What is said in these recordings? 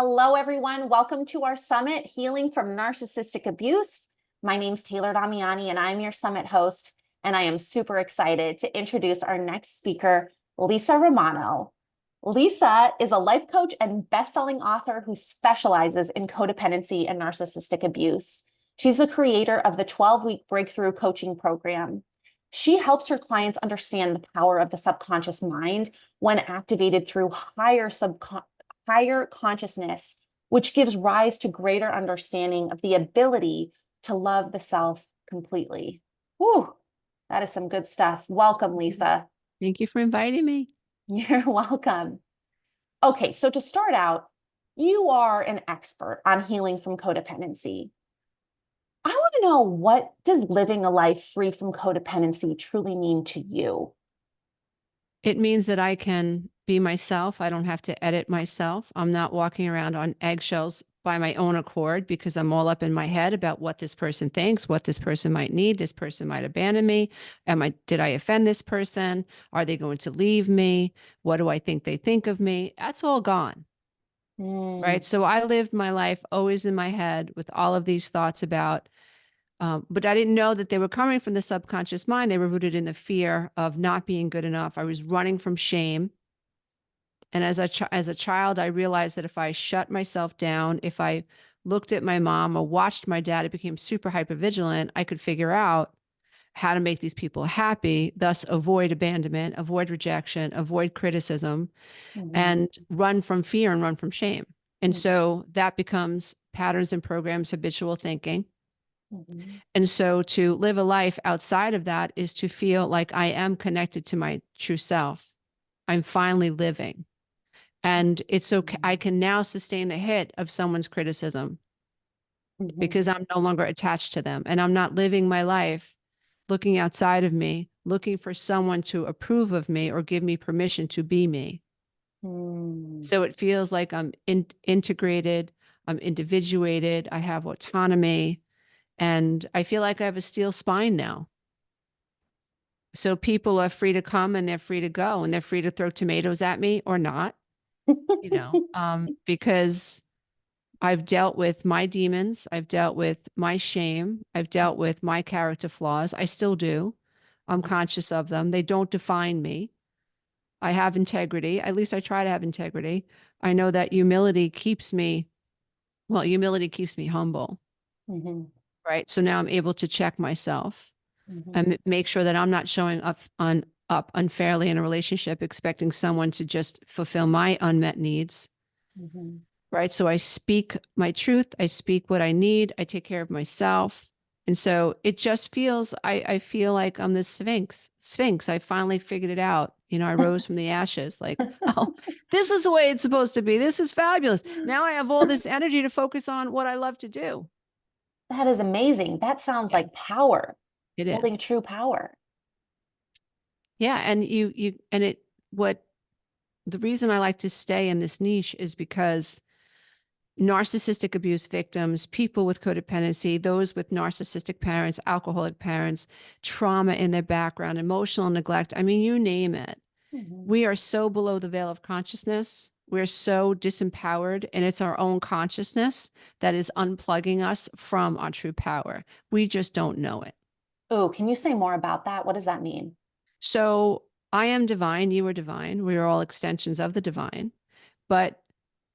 Hello, everyone. Welcome to our summit, Healing from Narcissistic Abuse. My name's Taylor Damiani, and I'm your summit host. And I am super excited to introduce our next speaker, Lisa Romano. Lisa is a life coach and best-selling author who specializes in codependency and narcissistic abuse. She's the creator of the 12-week breakthrough coaching program. She helps her clients understand the power of the subconscious mind when activated through higher consciousness, which gives rise to greater understanding of the ability to love the self completely. Whew, that is some good stuff. Welcome, Lisa. Thank you for inviting me. You're welcome. Okay, so to start out, you are an expert on healing from codependency. I want to know, what does living a life free from codependency truly mean to you? It means that I can be myself. I don't have to edit myself. I'm not walking around on eggshells by my own accord because I'm all up in my head about what this person thinks, what this person might need. This person might abandon me. Did I offend this person? Are they going to leave me? What do I think they think of me? That's all gone. Right. So I lived my life always in my head with all of these thoughts about, but I didn't know that they were coming from the subconscious mind. They were rooted in the fear of not being good enough. I was running from shame. And as a child, I realized that if I shut myself down, if I looked at my mom or watched my dad, it became super hypervigilant. I could figure out how to make these people happy, thus avoid abandonment, avoid rejection, avoid criticism, and run from fear and run from shame. And so that becomes patterns and programs, habitual thinking. And so to live a life outside of that is to feel like I am connected to my true self. I'm finally living. And it's okay. I can now sustain the hit of someone's criticism because I'm no longer attached to them. And I'm not living my life looking outside of me, looking for someone to approve of me or give me permission to be me. So it feels like I'm integrated, I'm individuated, I have autonomy, and I feel like I have a steel spine now. So people are free to come and they're free to go and they're free to throw tomatoes at me or not, because I've dealt with my demons, I've dealt with my shame, I've dealt with my character flaws. I still do. I'm conscious of them. They don't define me. I have integrity. At least I try to have integrity. I know that humility keeps me humble. Right. So now I'm able to check myself and make sure that I'm not showing up unfairly in a relationship, expecting someone to just fulfill my unmet needs. Right. So I speak my truth. I speak what I need. I take care of myself. And so it just feels, I feel like I'm the Sphinx. I finally figured it out. I rose from the ashes like, oh, this is the way it's supposed to be. This is fabulous. Now I have all this energy to focus on what I love to do. That is amazing. That sounds like power. It Holding is. true power. Yeah. And the reason I like to stay in this niche is because narcissistic abuse victims, people with codependency, those with narcissistic parents, alcoholic parents, trauma in their background, emotional neglect, I mean, you name it. We are so below the veil of consciousness. We're so disempowered, and it's our own consciousness that is unplugging us from our true power. We just don't know it. Oh, can you say more about that? What does that mean? So I am divine, you are divine. We are all extensions of the divine, but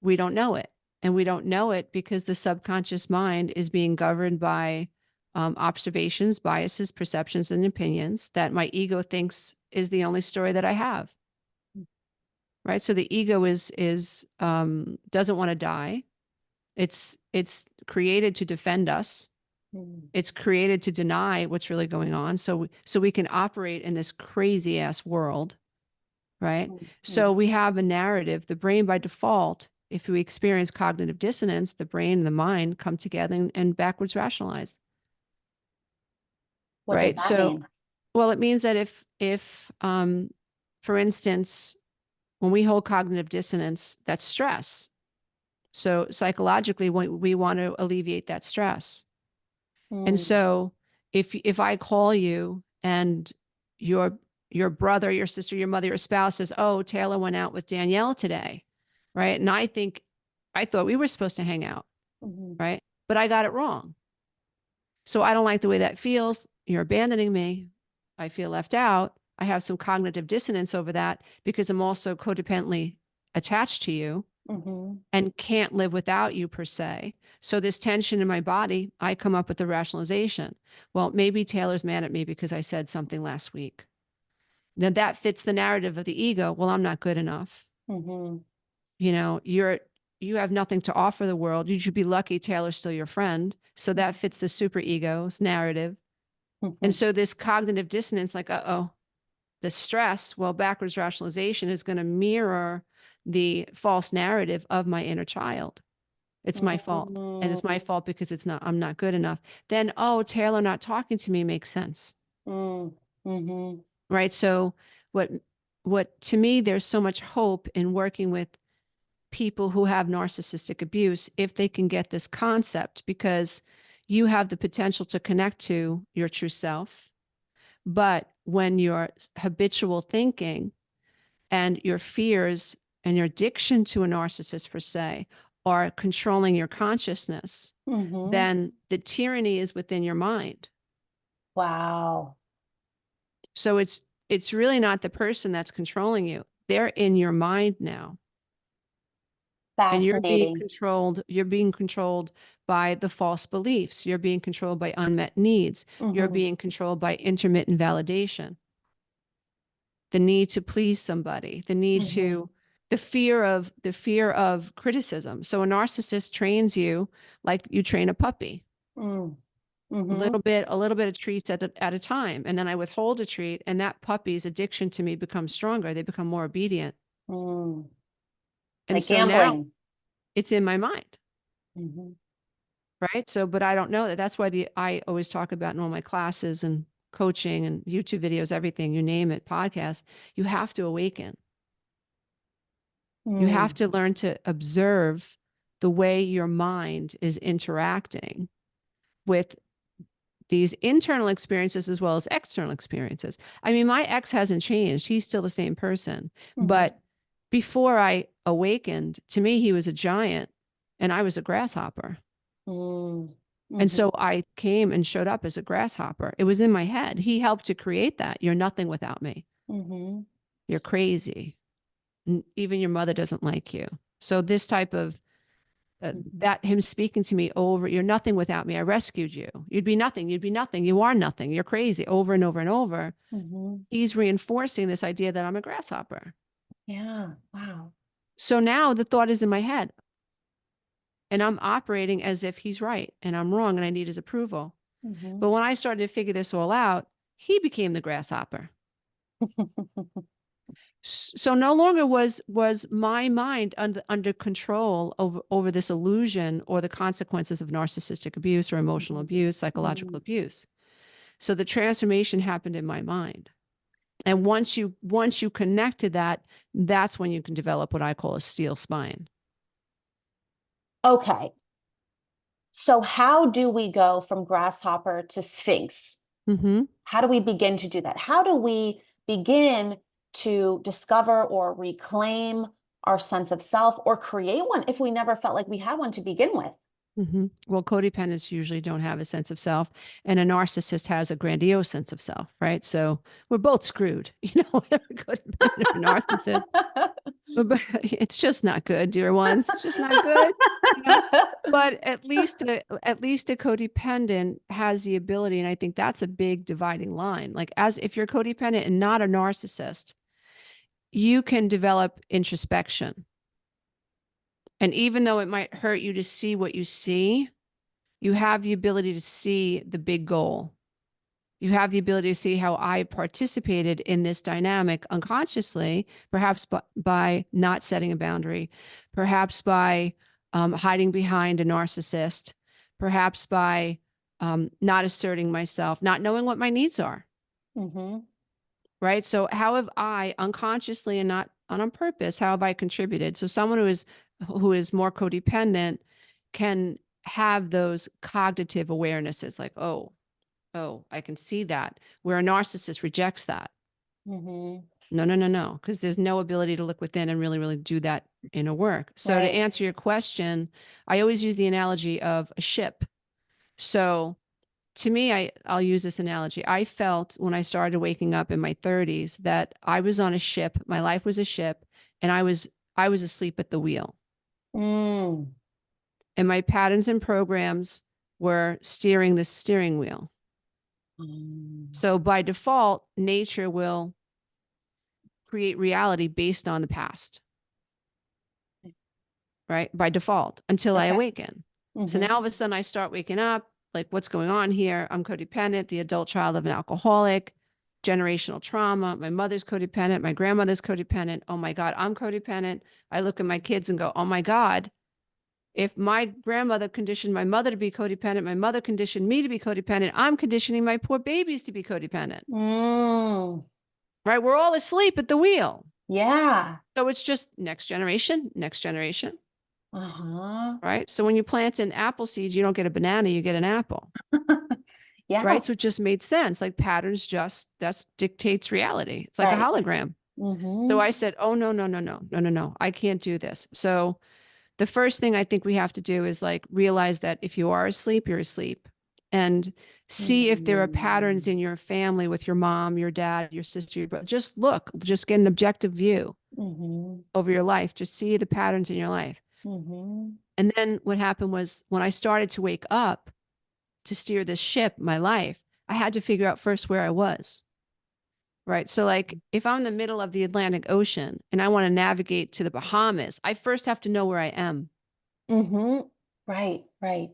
we don't know it. And we don't know it because the subconscious mind is being governed by observations, biases, perceptions, and opinions that my ego thinks is the only story that I have. Right. So the ego doesn't want to die. It's created to defend us. It's created to deny what's really going on. So we can operate in this crazy ass world. Right. So we have a narrative. The brain by default, if we experience cognitive dissonance, the brain and the mind come together and backwards rationalize. What does that mean? Well, it means that if for instance, when we hold cognitive dissonance, that's stress. So psychologically, we want to alleviate that stress. And so if I call you and your brother, your sister, your mother, your spouse says, oh, Taylor went out with Danielle today, right? And I think I thought we were supposed to hang out, Mhm. right? But I got it wrong. So I don't like the way that feels. You're abandoning me. I feel left out. I have some cognitive dissonance over that because I'm also codependently attached to you Mhm. and can't live without you per se. So this tension in my body, I come up with the rationalization. Well, maybe Taylor's mad at me because I said something last week. Now that fits the narrative of the ego. Well, I'm not good enough. Mhm. You know, you have nothing to offer the world. You should be lucky Taylor's still your friend. So that fits the superego's narrative. And Mhm. so this cognitive dissonance, like, uh-oh, the stress, well, backwards rationalization is going to mirror the false narrative of my inner child. It's my fault. And it's my Mm. fault because I'm not good enough. Then, oh, Taylor not talking to me makes sense. Mm. Mhm. Right. So what what to me, there's so much hope in working with people who have narcissistic abuse if they can get this concept, because you have the potential to connect to your true self. But when your habitual thinking and your fears and your addiction to a narcissist, per se, are controlling your consciousness, Mhm. then the tyranny is within your mind. Wow. So it's really not the person that's controlling you. They're in your mind now. And Fascinating. you're being controlled by the false beliefs. You're being controlled by unmet needs. You're Mhm. being controlled by intermittent validation, the need to please somebody, Mhm. the fear of criticism. So a narcissist trains you like you train a puppy, Mm. Mhm. a little bit of treats at a time. And then I withhold a treat, and that puppy's addiction to me becomes stronger. They become more obedient. Mm. And Like so now gambling. it's in my mind. Mhm. Right. So, but I don't know that. That's why I always talk about in all my classes and coaching and YouTube videos, everything, you name it, podcasts, you have to awaken. You have Mm. to learn to observe the way your mind is interacting with these internal experiences as well as external experiences. I mean, my ex hasn't changed. He's still the same person. Mhm. But before I awakened, to me, he was a giant and I was a grasshopper. Mm. And Mhm. so I came and showed up as a grasshopper. It was in my head. He helped to create that. You're nothing without me. Mhm. You're crazy. Even your mother doesn't like you. So this type of Mhm. that him speaking to me over, you're nothing without me. I rescued you. You'd be nothing. You'd be nothing. You are nothing. You're crazy, over and over and over. Mhm. He's reinforcing this idea that I'm a grasshopper. Yeah. Wow. So now the thought is in my head and I'm operating as if he's right and I'm wrong and I need his approval. Mhm. But when I started to figure this all out, he became the grasshopper. So no longer was my mind under control over this illusion or the consequences of narcissistic abuse or emotional Mhm. abuse, psychological Mhm. abuse. So the transformation happened in my mind. And once you connect to that, that's when you can develop what I call a steel spine. Okay. So how do we go from grasshopper to Sphinx? Hmm. How do we begin to do that? How do we begin to discover or reclaim our sense of self or create one if we never felt like we had one to begin with? Hmm. Well, codependents usually don't have a sense of self, and a narcissist has a grandiose sense of self, right? So we're both screwed, whether a codependent or a narcissist. But it's just not good, dear ones. It's just not good, you know. But at least a codependent has the ability, and I think that's a big dividing line. Like, as if you're codependent and not a narcissist, you can develop introspection. And even though it might hurt you to see what you see, you have the ability to see the big goal. You have the ability to see how I participated in this dynamic unconsciously, perhaps by not setting a boundary, perhaps by hiding behind a narcissist, perhaps by not asserting myself, not knowing what my needs are. Mhm. Right. So, how have I unconsciously and not on purpose, how have I contributed? So, someone who is more codependent can have those cognitive awarenesses like, oh, I can see that, where a narcissist rejects that. Mhm. No, no, no, no. Because there's no ability to look within and really, really do that inner work. So to Right. answer your question, I always use the analogy of a ship. So to me, I'll use this analogy. I felt when I started waking up in my 30s that I was on a ship. My life was a ship, and I was asleep at the wheel. Mm. And my patterns and programs were steering the steering wheel. Mm. So by default, nature will create reality based on the past, right? By default, until I Okay. awaken. So now all of a sudden I start waking up, like, what's going on here? I'm codependent, the adult child of an alcoholic, generational trauma. My mother's codependent, my grandmother's codependent. Oh my God, I'm codependent. I look at my kids and go, oh my God, if my grandmother conditioned my mother to be codependent, my mother conditioned me to be codependent, I'm conditioning my poor babies to be codependent, Mm. right? We're all asleep at the wheel. Yeah. So it's just next generation, Uh-huh. right? So when you plant an apple seed, you don't get a banana, you get an apple, Yeah. right? So it just made sense. Like patterns just, that dictates reality. It's like a Right. hologram. So Mm-hmm. I said, oh, no, no, no, no, no, no, no. I can't do this. So the first thing I think we have to do is like realize that if you are asleep, you're asleep, and see if there are patterns in your family with your mom, your dad, your sister, your brother. Just look, just get an objective view Mm-hmm. over your life. Just see the patterns in your life. Mm-hmm. And then what happened was when I started to wake up to steer this ship, my life, I had to figure out first where I was. Right. So, like, if I'm in the middle of the Atlantic Ocean and I want to navigate to the Bahamas, I first have to know where I am. Mm-hmm. Right. Right.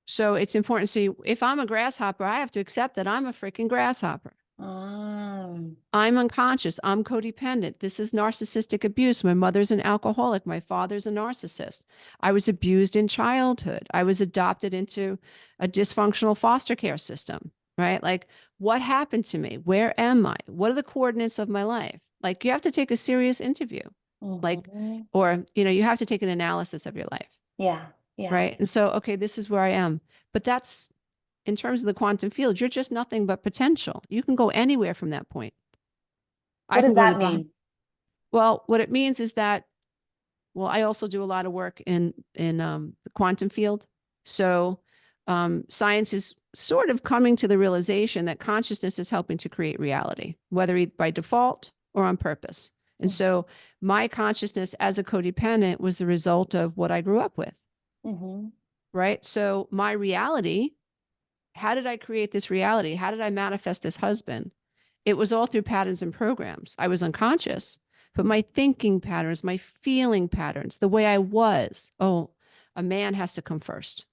So, it's important. So, if I'm a grasshopper, I have to accept that I'm a freaking grasshopper. Um. I'm unconscious. I'm codependent. This is narcissistic abuse. My mother's an alcoholic. My father's a narcissist. I was abused in childhood. I was adopted into a dysfunctional foster care system, right? Like, what happened to me? Where am I? What are the coordinates of my life? Like, you have to take a serious interview, like, Mm-hmm. or, you have to take an analysis of your life, Yeah. Yeah. right? And so, okay, this is where I am. But that's in terms of the quantum field, you're just nothing but potential. You can go anywhere from that point. What I does can go to that the Bahamas. mean? Well, what it means is that, well, I also do a lot of work in the quantum field. So science is sort of coming to the realization that consciousness is helping to create reality, whether by default or on purpose. And so my consciousness as a codependent was the result of what I grew up with, Mm-hmm. right? So my reality, how did I create this reality? How did I manifest this husband? It was all through patterns and programs. I was unconscious, but my thinking patterns, my feeling patterns, the way I was, oh, a man has to come first.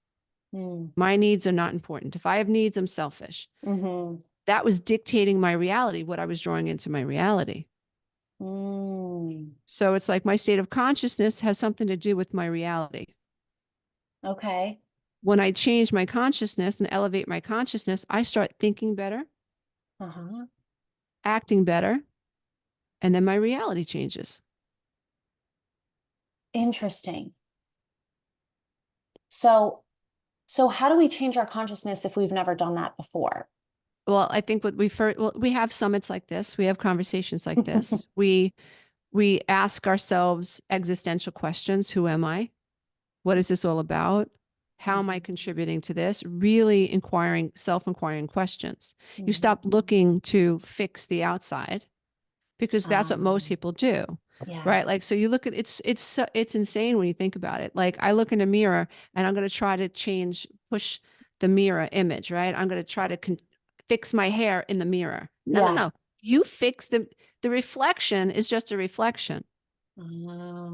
My needs are not important. If I have needs, I'm selfish. Mm-hmm. That was dictating my reality, what I was drawing into my reality. Mm. So it's like my state of consciousness has something to do with my reality. Okay. When I change my consciousness and elevate my consciousness, I start thinking better, Uh-huh. acting better, and then my reality changes. Interesting. So how do we change our consciousness if we've never done that before? Well, I think what we first, well, we have summits like this. We have conversations like this. We ask ourselves existential questions. Who am I? What is this all about? How am I contributing to this? Really inquiring, self-inquiring questions. You stop looking to fix the outside because that's what most people do. Yeah. Right. Like, so you look at it's insane when you think about it. Like I look in a mirror and I'm going to try to push the mirror image, right? I'm going to try to fix my hair in the mirror. No, no, Yeah. no. You fix the reflection is just a reflection.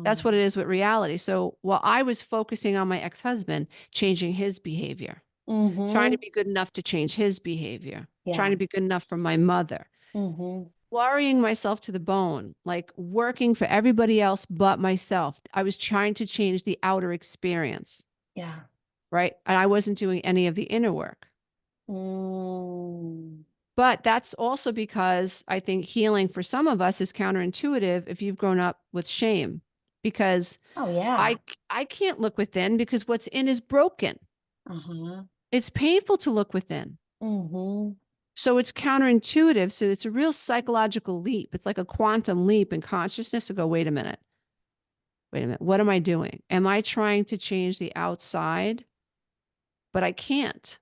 That's what it is with reality. So while I was focusing on my ex-husband, changing his behavior, trying to Mm-hmm. be good enough to change his behavior, trying Yeah. to be good enough for my mother, Mm-hmm. worrying myself to the bone, like working for everybody else but myself. I was trying to change the outer experience, Yeah. right? And I wasn't doing any of the inner work. Mm. But that's also because I think healing for some of us is counterintuitive if you've grown up with shame, because Oh, yeah. I can't look within because what's in is broken. Uh-huh. It's painful to look within. Mm-hmm. So it's counterintuitive. So it's a real psychological leap. It's like a quantum leap in consciousness to go, wait a minute. What am I doing? Am I trying to change the outside? But I can't.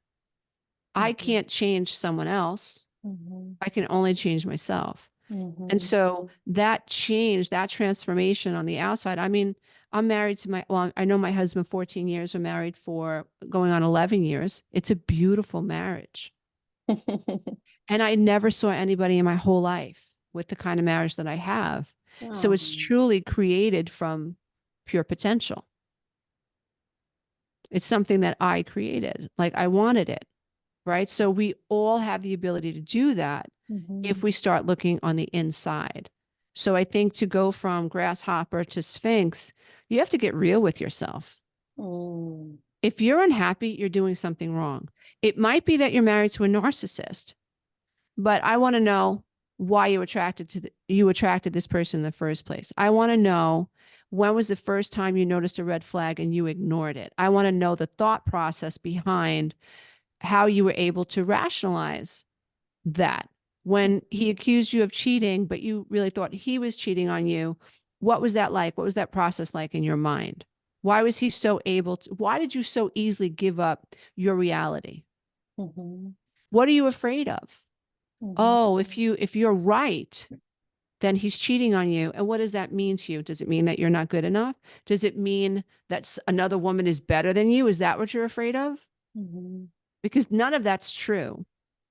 I can't change someone else. I can only change myself. And so that change, that transformation on the outside, I mean, I'm married to I know my husband 14 years. We're married for going on 11 years. It's a beautiful marriage. And I never saw anybody in my whole life with the kind of marriage that I have. So it's truly created from pure potential. It's something that I created. Like I wanted it, right? So we all have the ability to do that if we start looking on the inside. So I think to go from grasshopper to Sphinx, you have to get real with yourself. If you're unhappy, you're doing something wrong. It might be that you're married to a narcissist, but I want to know why you attracted this person in the first place. I want to know, when was the first time you noticed a red flag and you ignored it? I want to know the thought process behind how you were able to rationalize that. When he accused you of cheating, but you really thought he was cheating on you, what was that like? What was that process like in your mind? Why was he so able to, why did you so easily give up your reality? What are you afraid of? Oh, if you're right, then he's cheating on you. And what does that mean to you? Does it mean that you're not good enough? Does it mean that another woman is better than you? Is that what you're afraid of? Because none of that's true.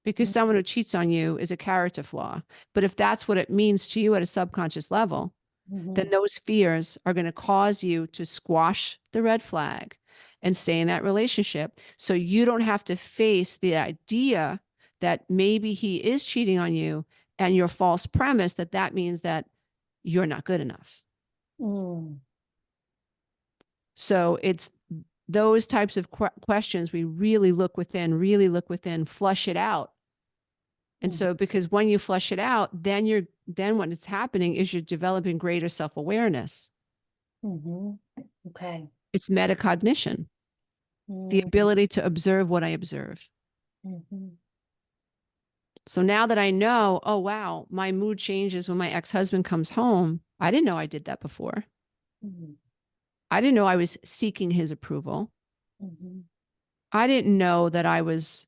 Because someone who cheats on you is a character flaw. But if that's what it means to you at a subconscious level, then those fears are going to cause you to squash the red flag and stay in that relationship. So you don't have to face the idea that maybe he is cheating on you and your false premise that that means that you're not good enough. So it's those types of questions we really look within, flush it out. And so because when you flush it out, then what is happening is you're developing greater self-awareness. Okay. It's metacognition, the ability to observe what I observe. So now that I know, oh, wow, my mood changes when my ex-husband comes home. I didn't know I did that before. I didn't know I was seeking his approval. I didn't know that I was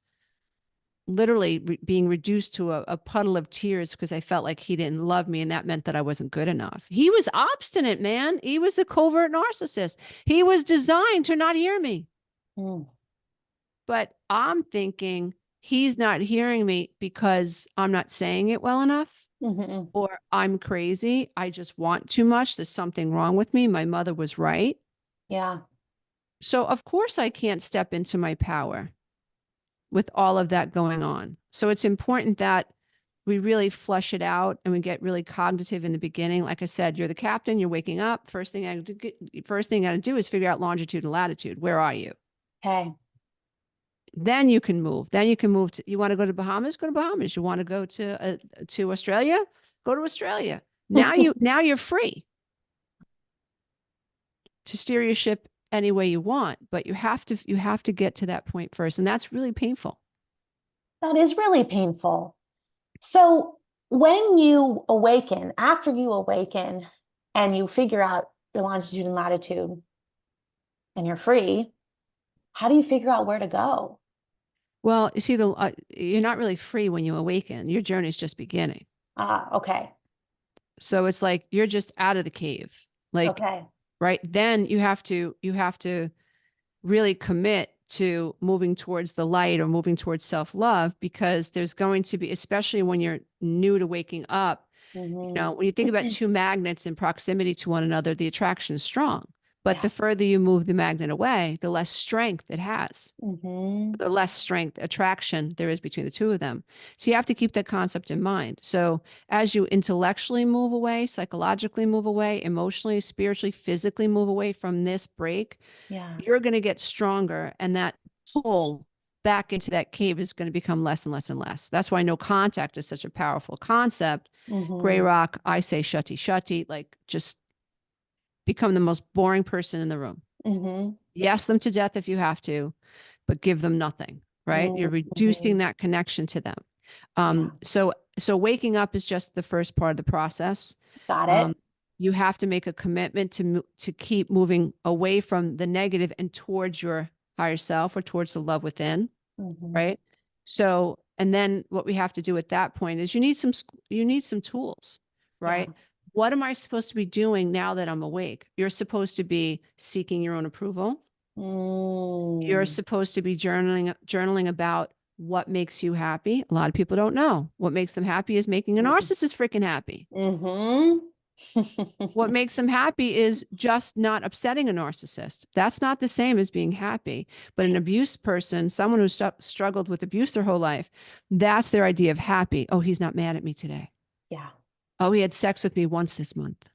literally being reduced to a puddle of tears because I felt like he didn't love me, and that meant that I wasn't good enough. He was obstinate, man. He was a covert narcissist. He was designed to not hear me. But I'm thinking he's not hearing me because I'm not saying it well enough, or I'm crazy. I just want too much. There's something wrong with me. My mother was right. Yeah. So of course I can't step into my power with all of that going on. So it's important that we really flush it out and we get really cognitive in the beginning. Like I said, you're the captain, you're waking up. First thing I got to do is figure out longitude and latitude. Where are you? Okay. Then you can move. You want to go to Bahamas? Go to Bahamas. You want to go to Australia? Go to Australia. Now you're free to steer your ship any way you want, but you have to get to that point first. And that's really painful. That is really painful. So when you awaken, after you awaken and you figure out your longitude and latitude and you're free, how do you figure out where to go? Well, you see, you're not really free when you awaken. Your journey is just beginning. Okay. So it's like you're just out of the cave. Like, okay. Right? Then you have to really commit to moving towards the light or moving towards self-love, because there's going to be, especially when you're new to waking up, when you think about two magnets in proximity to one another, the attraction is strong. But the further you move the magnet away, the less strength it has. The less strength attraction there is between the two of them. So you have to keep that concept in mind. So as you intellectually move away, psychologically move away, emotionally, spiritually, physically move away from this break, you're going to get stronger. And that pull back into that cave is going to become less and less and less. That's why no contact is such a powerful concept. Gray rock, I say shutty, shutty, like just become the most boring person in the room. Yes them to death if you have to, but give them nothing, right? You're reducing that connection to them. So waking up is just the first part of the process. Got it. You have to make a commitment to keep moving away from the negative and towards your higher self or towards the love within, right? So, and then what we have to do at that point is you need some tools, right? Yeah. What am I supposed to be doing now that I'm awake? You're supposed to be seeking your own approval. You're supposed to be journaling about what makes you happy. A lot of people don't know. What makes them happy is making a narcissist freaking happy. What makes them happy is just not upsetting a narcissist. That's not the same as being happy. But an abuse person, someone who's struggled with abuse their whole life, that's their idea of happy. Oh, he's not mad at me today. Yeah. Oh, he had sex with me once this month.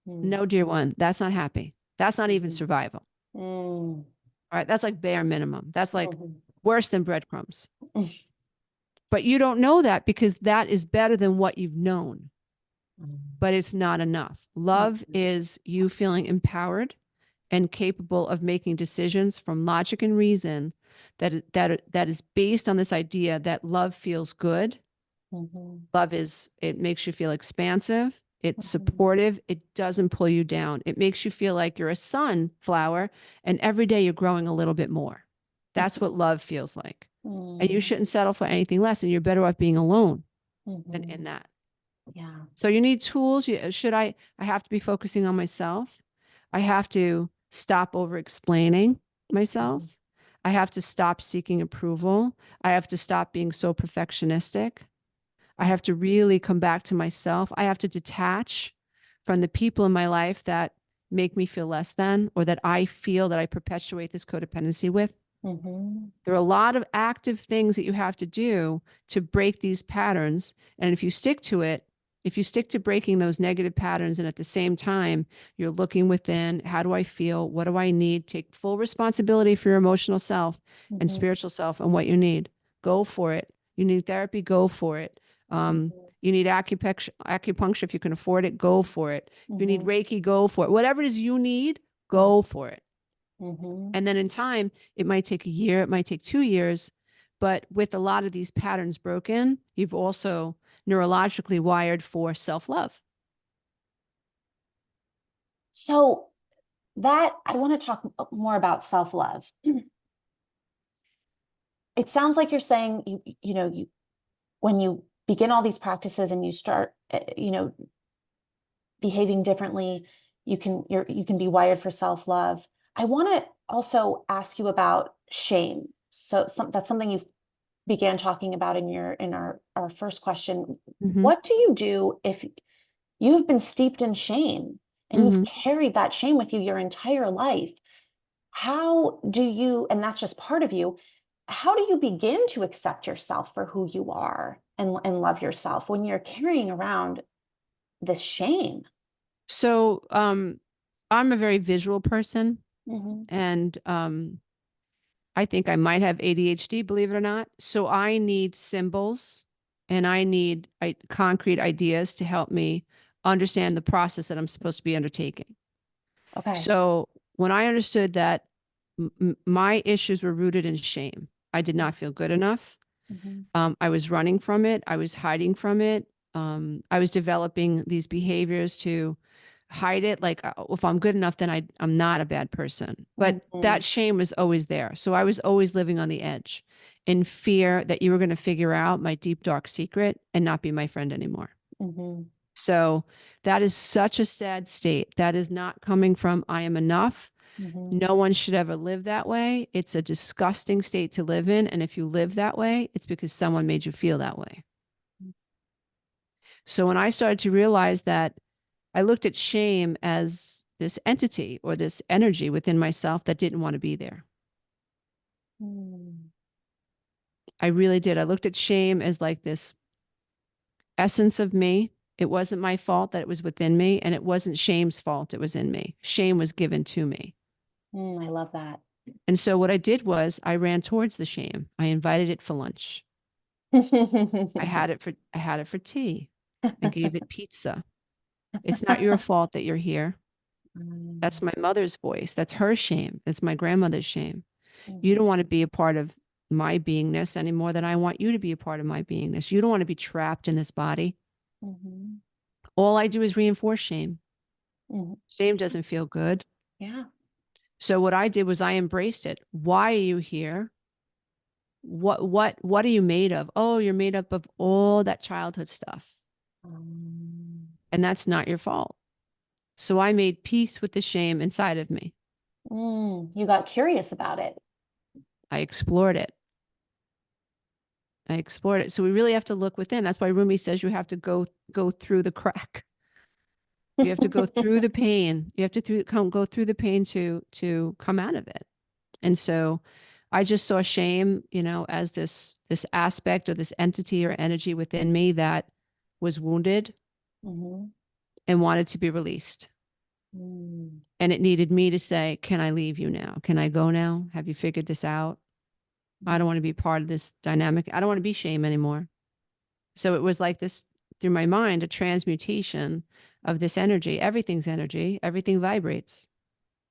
No, dear one, that's not happy. That's not even survival. All right. That's like bare minimum. That's like worse than breadcrumbs. But you don't know that because that is better than what you've known. But it's not enough. Love is you feeling empowered and capable of making decisions from logic and reason that is based on this idea that love feels good. Love is, it makes you feel expansive. It's supportive. It doesn't pull you down. It makes you feel like you're a sunflower and every day you're growing a little bit more. That's what love feels like. And you shouldn't settle for anything less. And you're better off being alone than in that. Yeah. So you need tools. I have to be focusing on myself. I have to stop over explaining myself. I have to stop seeking approval. I have to stop being so perfectionistic. I have to really come back to myself. I have to detach from the people in my life that make me feel less than, or that I feel that I perpetuate this codependency with. There are a lot of active things that you have to do to break these patterns. And if you stick to it, if you stick to breaking those negative patterns and at the same time, you're looking within, how do I feel? What do I need? Take full responsibility for your emotional self and spiritual self and what you need. Go for it. You need therapy, go for it. You need acupuncture if you can afford it, go for it. If you need Reiki, go for it. Whatever it is you need, go for it. And then in time, it might take a year, it might take 2 years, but with a lot of these patterns broken, you've also neurologically wired for self-love. So that I want to talk more about self-love. It sounds like you're saying when you begin all these practices and you start behaving differently, you can be wired for self-love. I want to also ask you about shame. So that's something you began talking about in our first question. What do you do if you've been steeped in shame and you've carried that shame with you your entire life? How do you, and that's just part of you, how do you begin to accept yourself for who you are and love yourself when you're carrying around this shame? So I'm a very visual person, and I think I might have ADHD, believe it or not. So I need symbols and I need concrete ideas to help me understand the process that I'm supposed to be undertaking. Okay. So when I understood that my issues were rooted in shame, I did not feel good enough. I was running from it. I was hiding from it. I was developing these behaviors to hide it. Like, if I'm good enough, then I'm not a bad person. But that shame was always there. So I was always living on the edge in fear that you were going to figure out my deep, dark secret and not be my friend anymore. So that is such a sad state. That is not coming from I am enough. No one should ever live that way. It's a disgusting state to live in. And if you live that way, it's because someone made you feel that way. So when I started to realize that, I looked at shame as this entity or this energy within myself that didn't want to be there. I really did. I looked at shame as like this essence of me. It wasn't my fault that it was within me, and it wasn't shame's fault it was in me. Shame was given to me. I love that. And so what I did was I ran towards the shame. I invited it for lunch. I had it for tea. I gave it pizza. It's not your fault that you're here. That's my mother's voice. That's her shame. That's my grandmother's shame. You don't want to be a part of my beingness any more than I want you to be a part of my beingness. You don't want to be trapped in this body. Mhm. All I do is reinforce shame. Mhm. Shame doesn't feel good. Yeah. So what I did was I embraced it. Why are you here? What are you made of? Oh, you're made up of all that childhood stuff. Um, And that's not your fault. So I made peace with the shame inside of me. you got curious about it. I explored it. I explored it. So we really have to look within. That's why Rumi says you have to go through the crack. You have to go through the pain. You have to go through the pain to come out of it. And so I just saw shame, as this aspect or this entity or energy within me that was wounded Mhm. and wanted to be released. Mm. And it needed me to say, can I leave you now? Can I go now? Have you figured this out? I don't want to be part of this dynamic. I don't want to be shame anymore. So it was like this through my mind, a transmutation of this energy. Everything's energy, everything vibrates,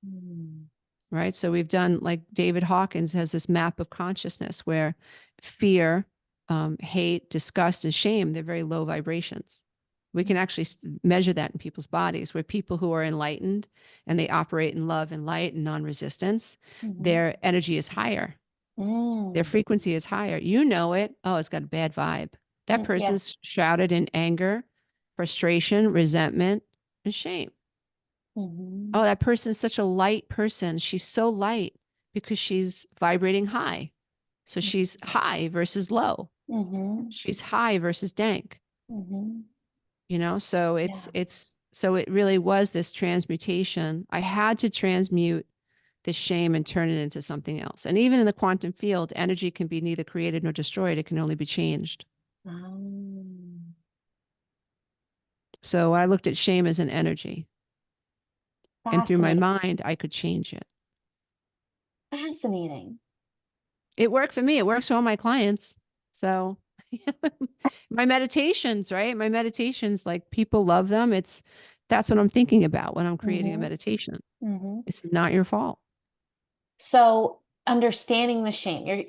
Mm. right? So we've done, like David Hawkins has this map of consciousness where fear, hate, disgust, and shame, they're very low vibrations. We can actually measure that in people's bodies, where people who are enlightened and they operate in love and light and non-resistance, Mhm. their energy is higher. Their Mm. frequency is higher. You know it. Oh, it's got a bad vibe. That Yeah. person's shrouded in anger, frustration, resentment, and shame. Mhm. Oh, that person's such a light person. She's so light because she's vibrating high. So she's high versus low. Mhm. She's high versus dank. Mhm. So Yeah. so it really was this transmutation. I had to transmute the shame and turn it into something else. And even in the quantum field, energy can be neither created nor destroyed. It can only be changed. Um, So I looked at shame as an energy. And through my Fascinating. mind, I could change it. Fascinating. It worked for me. It works for all my clients. So my meditations, right? My meditations, like people love them. That's what I'm thinking about when I'm creating a Mhm. meditation. Mhm. It's not your fault. So understanding the shame,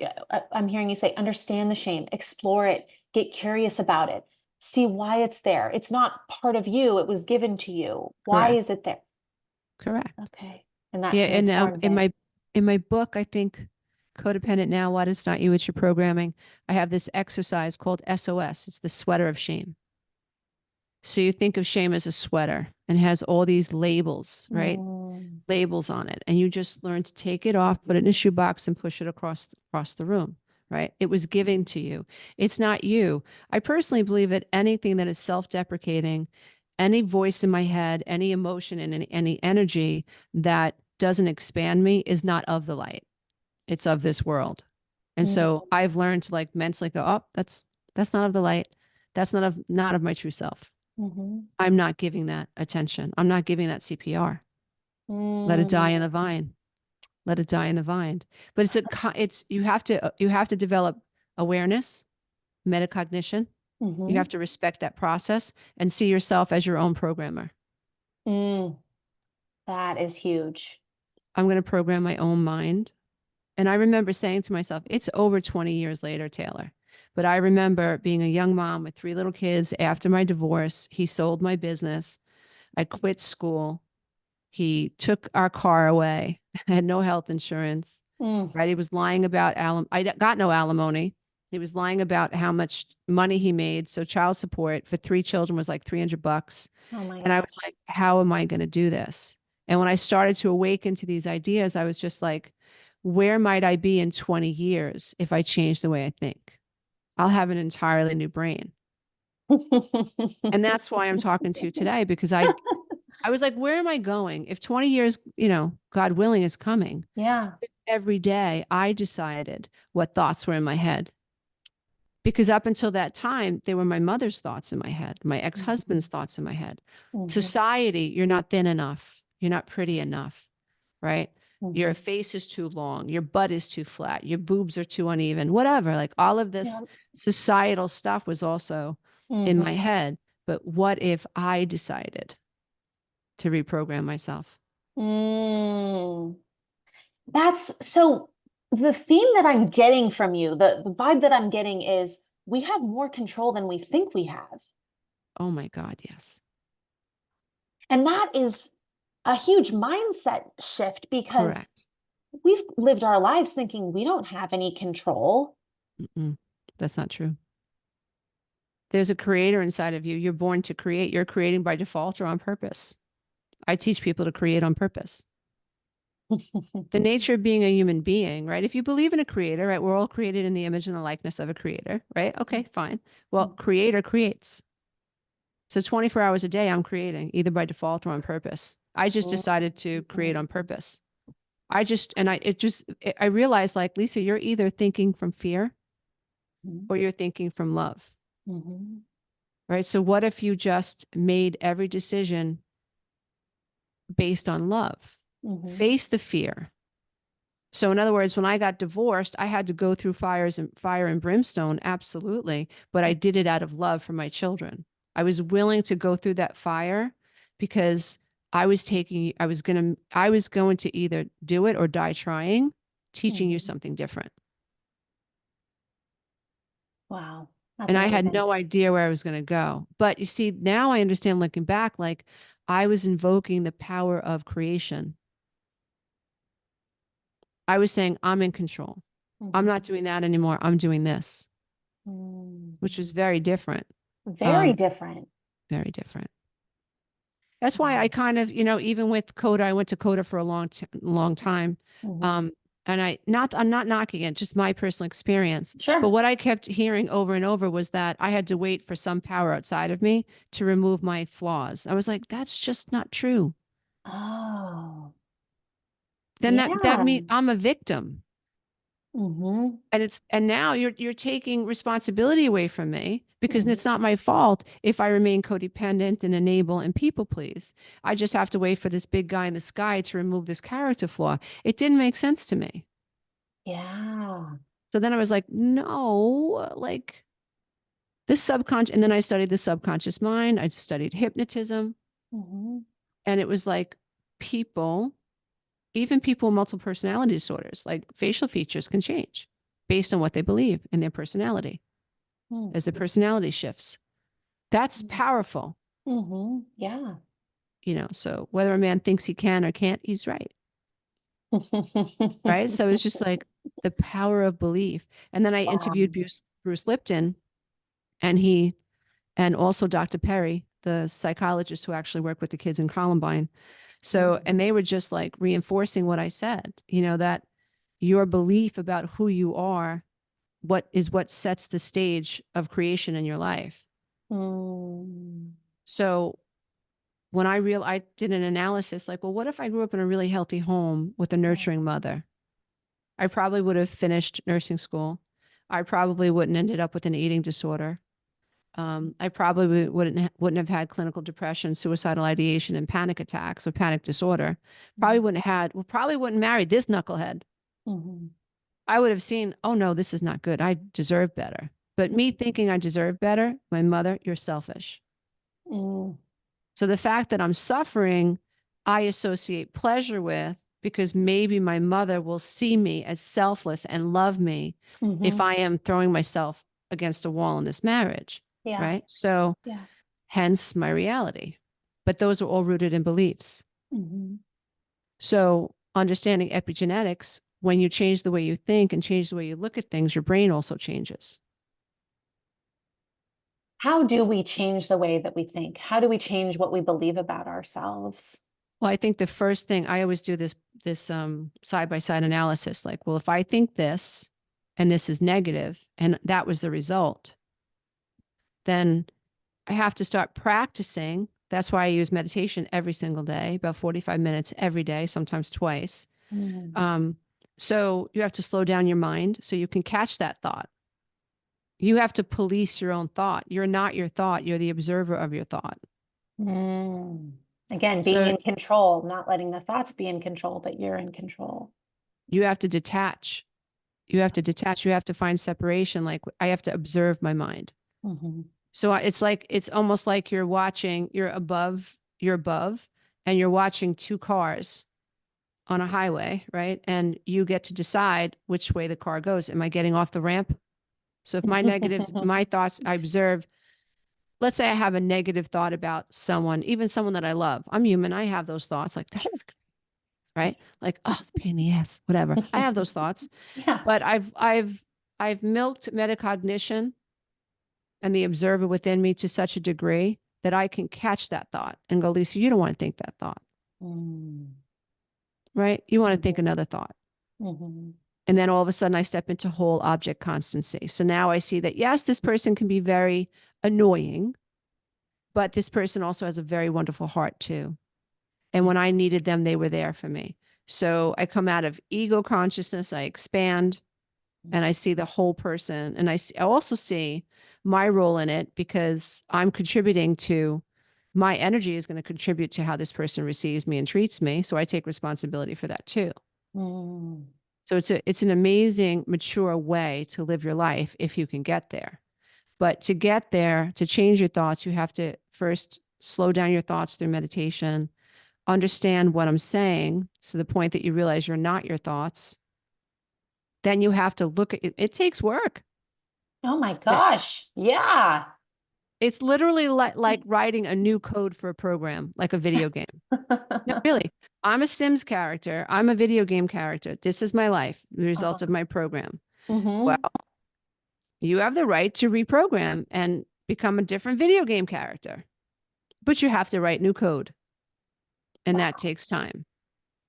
I'm hearing you say, understand the shame, explore it, get curious about it, see why it's there. It's not part of you. It was given to you. Why Correct. is it there? Correct. Okay. And that Yeah, and transforms in it. my book, I think Codependent Now, What It's Not You, It's Your Programming. I have this exercise called SOS. It's the sweater of shame. So you think of shame as a sweater and has all these labels, right? Mm. Labels on it. And you just learn to take it off, put it in a shoebox and push it across the room, right? It was given to you. It's not you. I personally believe that anything that is self-deprecating, any voice in my head, any emotion and any energy that doesn't expand me is not of the light. It's of this world. And Mm. so I've learned to like mentally go, oh, that's not of the light. That's not of my true self. Mhm. I'm not giving that attention. I'm not giving that CPR. Let it die Mm. in the vine. Let it die in the vine. But it's you have to develop awareness, metacognition. You have Mhm. to respect that process and see yourself as your own programmer. Mm. That is huge. I'm going to program my own mind. And I remember saying to myself, it's over 20 years later, Taylor. But I remember being a young mom with 3 little kids after my divorce. He sold my business. I quit school. He took our car away. I had no health insurance, Mm. right? He was lying about I got no alimony. He was lying about how much money he made. So child support for 3 children was like $300. Oh my And I was gosh. like, how am I going to do this? And when I started to awaken to these ideas, I was just like, where might I be in 20 years if I change the way I think? I'll have an entirely new brain. And that's why I'm talking to you today, because I was like, where am I going? If 20 years, God willing, is coming, Yeah. every day I decided what thoughts were in my head. Because up until that time, they were my mother's thoughts in my head, my ex-husband's thoughts in my head. Mhm. Society, you're not thin enough. You're not pretty enough, right? Your Mhm. face is too long. Your butt is too flat. Your boobs are too uneven, whatever. Like all of this Yeah. societal stuff was also in Mhm. my head. But what if I decided to reprogram myself? Mm. That's so. the theme that I'm getting from you, the vibe that I'm getting is we have more control than we think we have. Oh my God, yes. And that is a huge mindset shift because Correct. we've lived our lives thinking we don't have any control. Mm-mm. That's not true. There's a creator inside of you. You're born to create. You're creating by default or on purpose. I teach people to create on purpose. The nature of being a human being, right? If you believe in a creator, right? We're all created in the image and the likeness of a creator, right? Okay, fine. Well, creator creates. So 24 hours a day, I'm creating either by default or on purpose. I just decided to create on purpose. I realized like, Lisa, you're either thinking from fear or you're thinking from love, right? So what if you just made every decision based on love? Face the fear. So in other words, when I got divorced, I had to go through fire and brimstone, absolutely, but I did it out of love for my children. I was willing to go through that fire because I was going to either do it or die trying, teaching you something different. Wow, that's And I had amazing. no idea where I was going to go. But you see, now I understand looking back, like I was invoking the power of creation. I was saying, I'm in control. I'm not doing that anymore. I'm doing this, which was very different. Very different. Very different. That's why I kind of, even with Coda, I went to Coda for a long time. Mhm. And I'm not knocking it, just my personal experience. But Sure. what I kept hearing over and over was that I had to wait for some power outside of me to remove my flaws. I was like, that's just not true. Oh, Then that yeah. means I'm a victim. Hmm. And now you're taking responsibility away from me because it's not my fault if I remain codependent and enable and people please. I just have to wait for this big guy in the sky to remove this character flaw. It didn't make sense to me. Yeah. So then I was like, no, like this subconscious. And then I studied the subconscious mind. I studied hypnotism. Hmm. And it was like people, even people with multiple personality disorders, like facial features can change based on what they believe in their personality as the personality shifts. That's powerful, Yeah. So whether a man thinks he can or can't, he's right. Right. So it's just like the power of belief. And then I Wow. interviewed Bruce Lipton and also Dr. Perry, the psychologist who actually worked with the kids in Columbine. So, and they were just like reinforcing what I said, that your belief about who you are, what sets the stage of creation in your life. Mm. So when I did an analysis like, well, what if I grew up in a really healthy home with a nurturing mother? I probably would have finished nursing school. I probably wouldn't ended up with an eating disorder. I probably wouldn't have had clinical depression, suicidal ideation, and panic attacks or panic disorder. Probably wouldn't marry this knucklehead. Mhm. I would have seen, oh no, this is not good. I deserve better. But me thinking I deserve better, my mother, you're selfish. Mm. So the fact that I'm suffering, I associate pleasure with because maybe my mother will see me as selfless and love me if Mhm. I am throwing myself against a wall in this marriage. Yeah. Right. So Yeah. hence my reality. But those are all rooted in beliefs. Mhm. So understanding epigenetics, when you change the way you think and change the way you look at things, your brain also changes. How do we change the way that we think? How do we change what we believe about ourselves? Well, I think the first thing I always do this side by side analysis, like, well, if I think this and this is negative and that was the result, then I have to start practicing. That's why I use meditation every single day, about 45 minutes every day, sometimes twice. Mm. Um, so you have to slow down your mind so you can catch that thought. You have to police your own thought. You're not your thought, you're the observer of your thought. Mm. Again, being So in control, not letting the thoughts be in control, but you're in control. you have to detach. You have to detach. You have to find separation. Like I have to observe my mind. Mhm. So it's almost like you're above, and you're watching two cars on a highway, right? And you get to decide which way the car goes. Am I getting off the ramp? So if my negatives, my thoughts, I observe, let's say I have a negative thought about someone, even someone that I love. I'm human. I have those thoughts like that, right? Like, oh, the pain in the ass, whatever. I have those thoughts, Yeah. but I've milked metacognition and the observer within me to such a degree that I can catch that thought and go, Lisa, you don't want to think that thought, Mm. right? You want to think another thought. Mhm. And then all of a sudden I step into whole object constancy. So now I see that, yes, this person can be very annoying, but this person also has a very wonderful heart too. And when I needed them, they were there for me. So I come out of ego consciousness, I expand, and I see the whole person. And I also see my role in it because I'm contributing to my energy is going to contribute to how this person receives me and treats me. So I take responsibility for that too. Mm. So it's an amazing, mature way to live your life if you can get there. But to get there, to change your thoughts, you have to first slow down your thoughts through meditation, understand what I'm saying to the point that you realize you're not your thoughts. Then you have to look at it. It takes work. Oh my That gosh. Yeah. it's literally like writing a new code for a program, like a video game. No, really. I'm a Sims character. I'm a video game character. This is my life, the result of my program. Well, Mm-hmm. you have the right to reprogram and become a different video game character, but you have to write new code. And that Wow. takes time.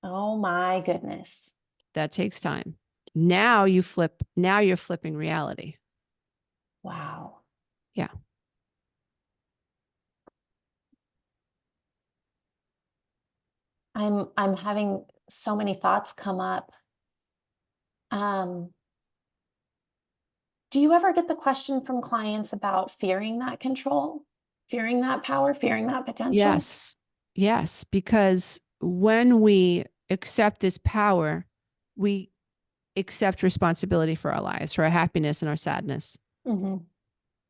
Oh my goodness. That takes time. Now you're flipping reality. Wow. Yeah. I'm having so many thoughts come up. Um, do you ever get the question from clients about fearing that control, fearing that power, fearing that potential? Yes. Yes. Because when we accept this power, we accept responsibility for our lives, for our happiness and our sadness. Mm-hmm.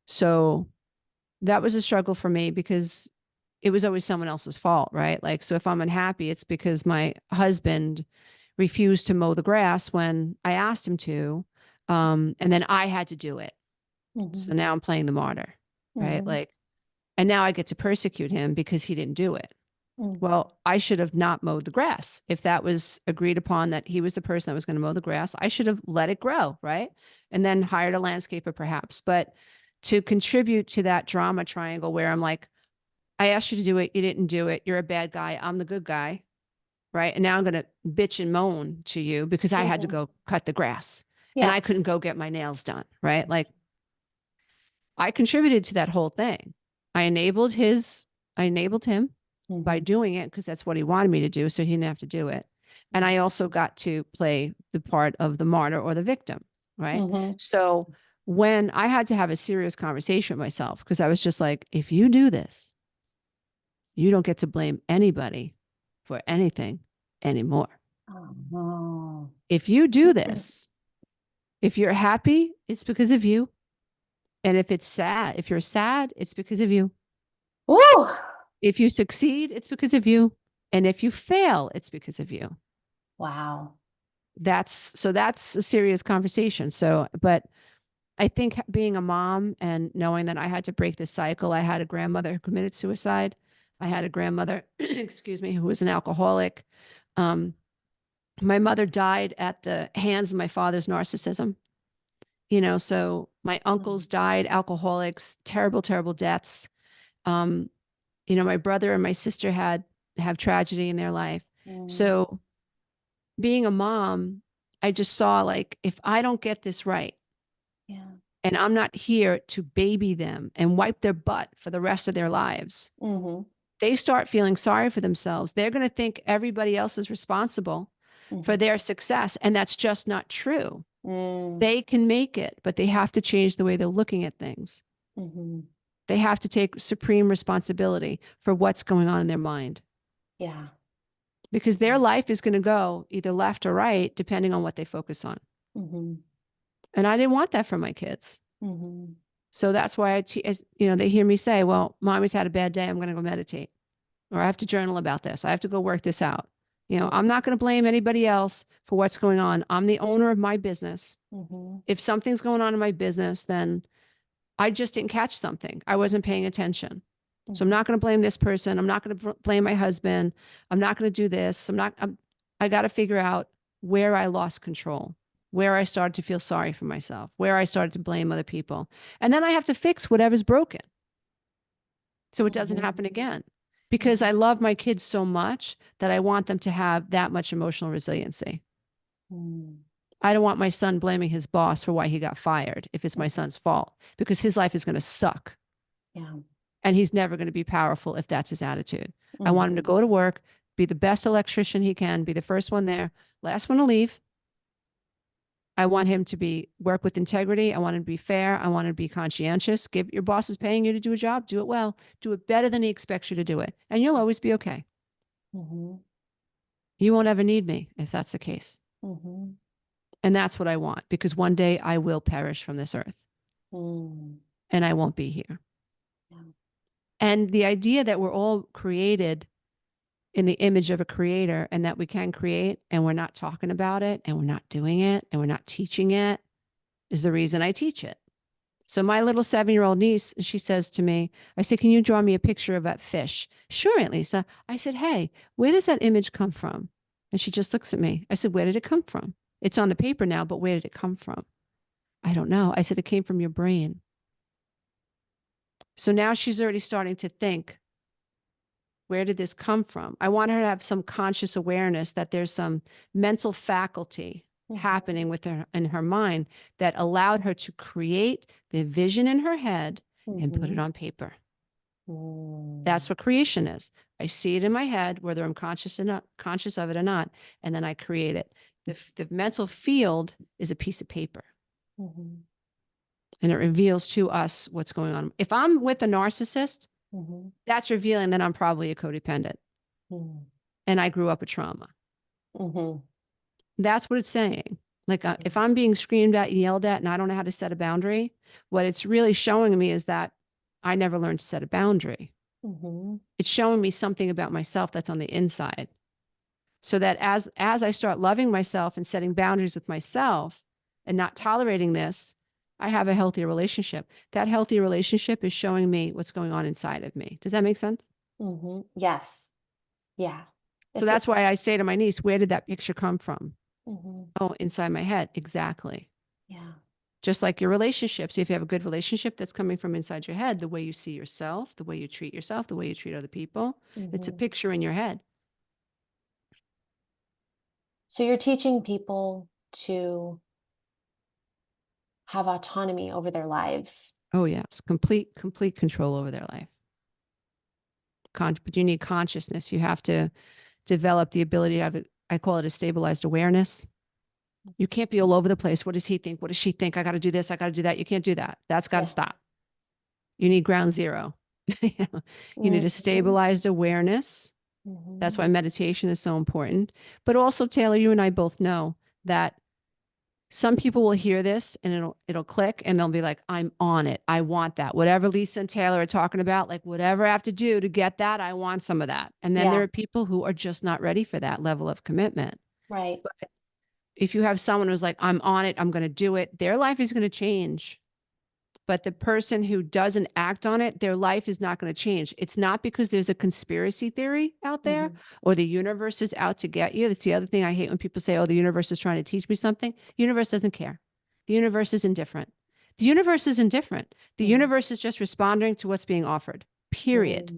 So that was a struggle for me because it was always someone else's fault, right? Like, so if I'm unhappy, it's because my husband refused to mow the grass when I asked him to. And then I had to do it. Mm-hmm. So now I'm playing the martyr, right? Mm-hmm. Like, and now I get to persecute him because he didn't do it. Mm-hmm. Well, I should have not mowed the grass. If that was agreed upon that he was the person that was going to mow the grass, I should have let it grow, right? And then hired a landscaper perhaps. But to contribute to that drama triangle where I'm like, I asked you to do it, you didn't do it, you're a bad guy, I'm the good guy, right? And now I'm going to bitch and moan to you because I had to Mm-hmm. go cut the grass and Yeah. I couldn't go get my nails done, right? Like I contributed to that whole thing. I enabled him by Mm-hmm. doing it because that's what he wanted me to do. So he didn't have to do it. And I also got to play the part of the martyr or the victim. Right. Mm-hmm. So when I had to have a serious conversation with myself, because I was just like, if you do this, you don't get to blame anybody for anything anymore. Oh. If you do this, if you're happy, it's because of you. And if it's sad, if you're sad, it's because of you. Woo! If you succeed, it's because of you. And if you fail, it's because of you. Wow. That's a serious conversation. So, but I think being a mom and knowing that I had to break this cycle, I had a grandmother who committed suicide. I had a grandmother, excuse me, who was an alcoholic. Um, my mother died at the hands of my father's narcissism. So my uncles died alcoholics, terrible, terrible deaths. Um, my brother and my sister have tragedy in their life. Mm. So being a mom, I just saw like, if I don't get this right Yeah. and I'm not here to baby them and wipe their butt for the rest of their lives, Mm-hmm. they start feeling sorry for themselves. They're going to think everybody else is responsible for Mm-hmm. their success. And that's just not true. Mm. They can make it, but they have to change the way they're looking at things. Mm-hmm. They have to take supreme responsibility for what's going on in their mind Yeah. because their life is going to go either left or right, depending on what they focus on. Mm-hmm. And I didn't want that for my kids. Mm-hmm. So that's why they hear me say, well, mommy's had a bad day. I'm going to go meditate, or I have to journal about this. I have to go work this out. You know, I'm not going to blame anybody else for what's going on. I'm the owner of my business. If something's going on in my business, then I just didn't catch something. I wasn't paying attention. So I'm not going to blame this person. I'm not going to blame my husband. I'm not going to do this. I got to figure out where I lost control, where I started to feel sorry for myself, where I started to blame other people. And then I have to fix whatever's broken so it doesn't happen again. Because I love my kids so much that I want them to have that much emotional resiliency. I don't want my son blaming his boss for why he got fired if it's my son's fault, because his life is going to suck. Yeah. And he's never going to be powerful if that's his attitude. I want him to go to work, be the best electrician he can, be the first one there, last one to leave. I want him to work with integrity. I want him to be fair. I want him to be conscientious. Your boss is paying you to do a job. Do it well. Do it better than he expects you to do it. And you'll always be okay. You won't ever need me if that's the case. And that's what I want, because one day I will perish from this earth and I won't be here. Yeah. And the idea that we're all created in the image of a creator and that we can create and we're not talking about it and we're not doing it and we're not teaching it is the reason I teach it. So my little 7-year-old niece, she says to me, I said, can you draw me a picture of that fish? Sure, Aunt Lisa. I said, hey, where does that image come from? And she just looks at me. I said, where did it come from? It's on the paper now, but where did it come from? I don't know. I said, it came from your brain. So now she's already starting to think, where did this come from? I want her to have some conscious awareness that there's some mental faculty happening with her in her mind that allowed her to create the vision in her head and put it on paper. That's what creation is. I see it in my head, whether I'm conscious of it or not, and then I create it. The mental field is a piece of paper. And it reveals to us what's going on. If I'm with a narcissist, that's revealing that I'm probably a codependent. And I grew up with trauma. That's what it's saying. Like if I'm being screamed at and yelled at and I don't know how to set a boundary, what it's really showing me is that I never learned to set a boundary. It's showing me something about myself that's on the inside. So that as I start loving myself and setting boundaries with myself and not tolerating this, I have a healthier relationship. That healthy relationship is showing me what's going on inside of me. Does that make sense? Yes. Yeah. So that's why I say to my niece, where did that picture come from? Oh, inside my head. Exactly. Yeah. Just like your relationships. If you have a good relationship that's coming from inside your head, the way you see yourself, the way you treat yourself, the way you treat other people, it's a picture in your head. So you're teaching people to have autonomy over their lives. Oh, yes. Complete control over their life. But you need consciousness. You have to develop the ability to have I call it a stabilized awareness. You can't be all over the place. What does he think? What does she think? I got to do this. I got to do that. You can't do that. That's got to stop. You need ground zero. You need a stabilized awareness. That's why meditation is so important. But also, Taylor, you and I both know that some people will hear this and it'll click and they'll be like, I'm on it. I want that. Whatever Lisa and Taylor are talking about, like whatever I have to do to get that, I want some of that. And then there are people who are just not ready for that level of commitment. Right. But if you have someone who's like, I'm on it, I'm going to do it, their life is going to change. But the person who doesn't act on it, their life is not going to change. It's not because there's a conspiracy theory out there or the universe is out to get you. That's the other thing I hate when people say, oh, the universe is trying to teach me something. The universe doesn't care. The universe is indifferent. The universe is indifferent. The universe is just responding to what's being offered, period.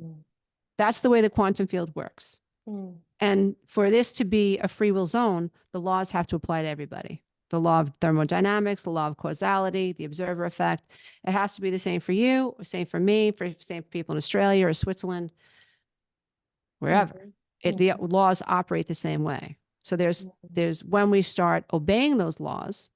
That's the way the quantum field works. And for this to be a free will zone, the laws have to apply to everybody. The law of thermodynamics, the law of causality, the observer effect. It has to be the same for you, same for me, same for people in Australia or Switzerland, wherever. The laws operate the same way. So there's when we start obeying those laws,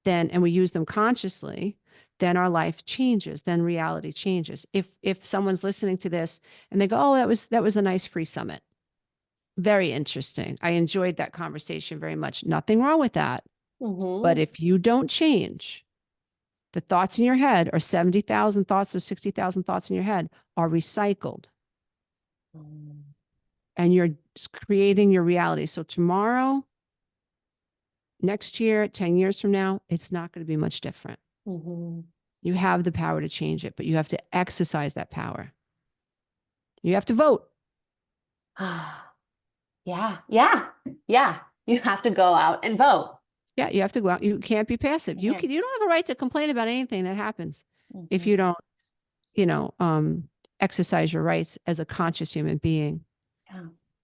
and we use them consciously, then our life changes, then reality changes. If someone's listening to this and they go, oh, that was a nice free summit. Very interesting. I enjoyed that conversation very much. Nothing wrong with that. But if you don't change, the thoughts in your head or 70,000 thoughts or 60,000 thoughts in your head are recycled. and you're creating your reality. So tomorrow, next year, 10 years from now, it's not going to be much different. Mm-hmm. You have the power to change it, but you have to exercise that power. You have to vote. Yeah, yeah, yeah. You have to go out and vote. Yeah, you have to go out. You can't be passive. You Yeah. don't have a right to complain about anything that happens if Mm-hmm. you don't, you know, exercise your rights as a conscious human being.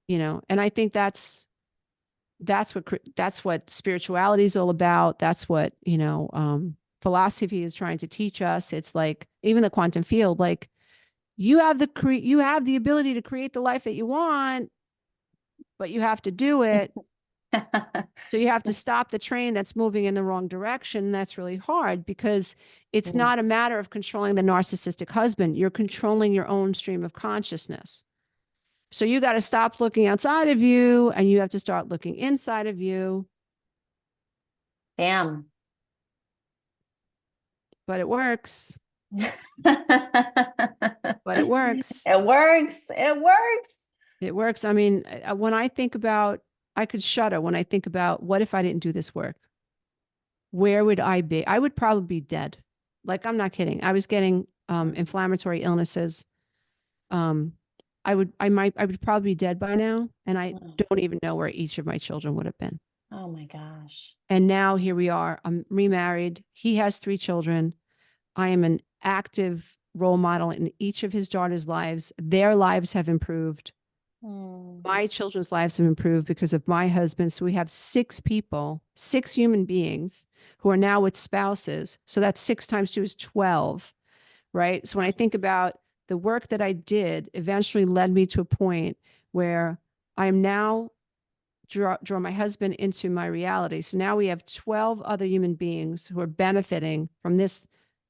Yeah. And I think that's what spirituality is all about. That's what, philosophy is trying to teach us. It's like even the quantum field, like you have the ability to create the life that you want, but you have to do it. So you have to stop the train that's moving in the wrong direction. That's really hard because it's Mm. not a matter of controlling the narcissistic husband. You're controlling your own stream of consciousness. So you got to stop looking outside of you and you have to start looking inside of you. Damn. But it works. But it works. It works. It works. It works. I mean, when I think about, I could shudder when I think about what if I didn't do this work? Where would I be? I would probably be dead. Like, I'm not kidding. I was getting inflammatory illnesses. I would probably be dead by now. And I don't even know where each of my children would have been. Oh my gosh. And now here we are. I'm remarried. He has 3 children. I am an active role model in each of his daughters' lives. Their lives have improved. My children's lives have improved because of my husband. So we have 6 people, 6 human beings who are now with spouses. So that's 6 times 2 is 12, right? So when I think about the work that I did eventually led me to a point where I am now draw my husband into my reality. So now we have 12 other human beings who are benefiting from this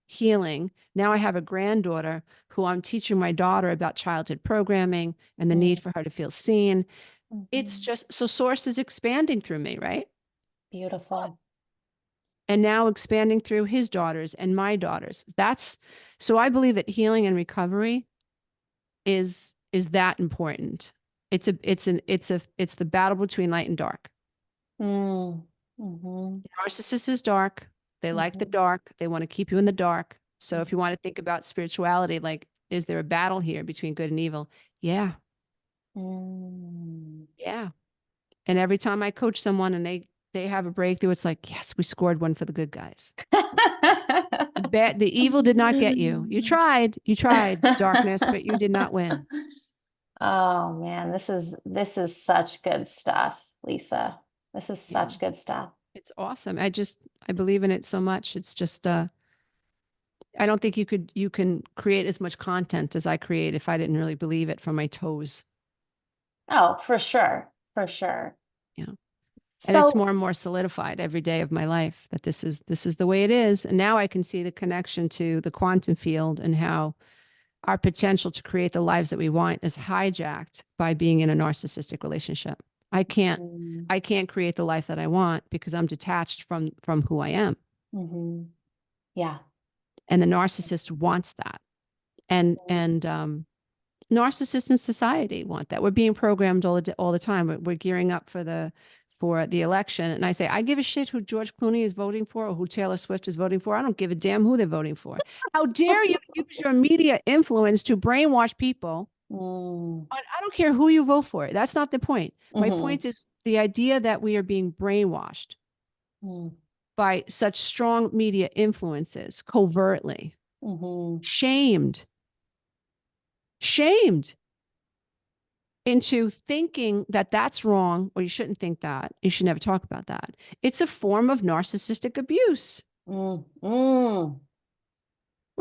healing. Now I have a granddaughter who I'm teaching my daughter about childhood programming and the need for her to feel seen. It's just, so source is expanding through me, right? Beautiful. And now expanding through his daughters and my daughters. So I believe that healing and recovery is that important. It's the battle between light and dark. Narcissist is dark. They like the dark. They want to keep you in the dark. So if you want to think about spirituality, like, is there a battle here between good and evil? Yeah. Yeah. And every time I coach someone and they have a breakthrough, it's like, yes, we scored one for the good guys. The evil did not get you. You tried darkness, but you did not win. Oh man, this is such good stuff, Lisa. This is such good stuff. It's awesome. I believe in it so much. It's just I don't think you can create as much content as I create if I didn't really believe it from my toes. Oh, for sure. For sure. Yeah. And it's more and more solidified every day of my life that this is the way it is. And now I can see the connection to the quantum field and how our potential to create the lives that we want is hijacked by being in a narcissistic relationship. I can't create the life that I want because I'm detached from who I am. Yeah. And the narcissist wants that. And narcissists in society want that. We're being programmed all the time. We're gearing up for the election. And I say, I give a shit who George Clooney is voting for or who Taylor Swift is voting for. I don't give a damn who they're voting for. How dare you use your media influence to brainwash people? I don't care who you vote for. That's not the point. My point is the idea that we are being brainwashed by such strong media influences covertly, shamed into thinking that that's wrong, or you shouldn't think that. You should never talk about that. It's a form of narcissistic abuse. We're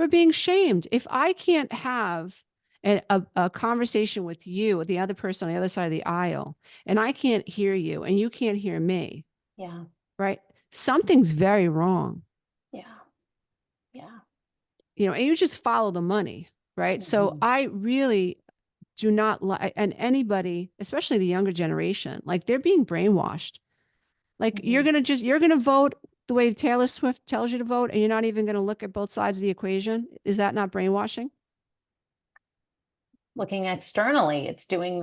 being shamed. If I can't have a conversation with you, the other person on the other side of the aisle, and I can't hear you and you can't hear me. Yeah. Right? Something's very wrong. Yeah. Yeah. And you just follow the money, right? So I really do not like, and anybody, especially the younger generation, like they're being brainwashed. Like you're going to vote the way Taylor Swift tells you to vote, and you're not even going to look at both sides of the equation. Is that not brainwashing? looking externally. It's doing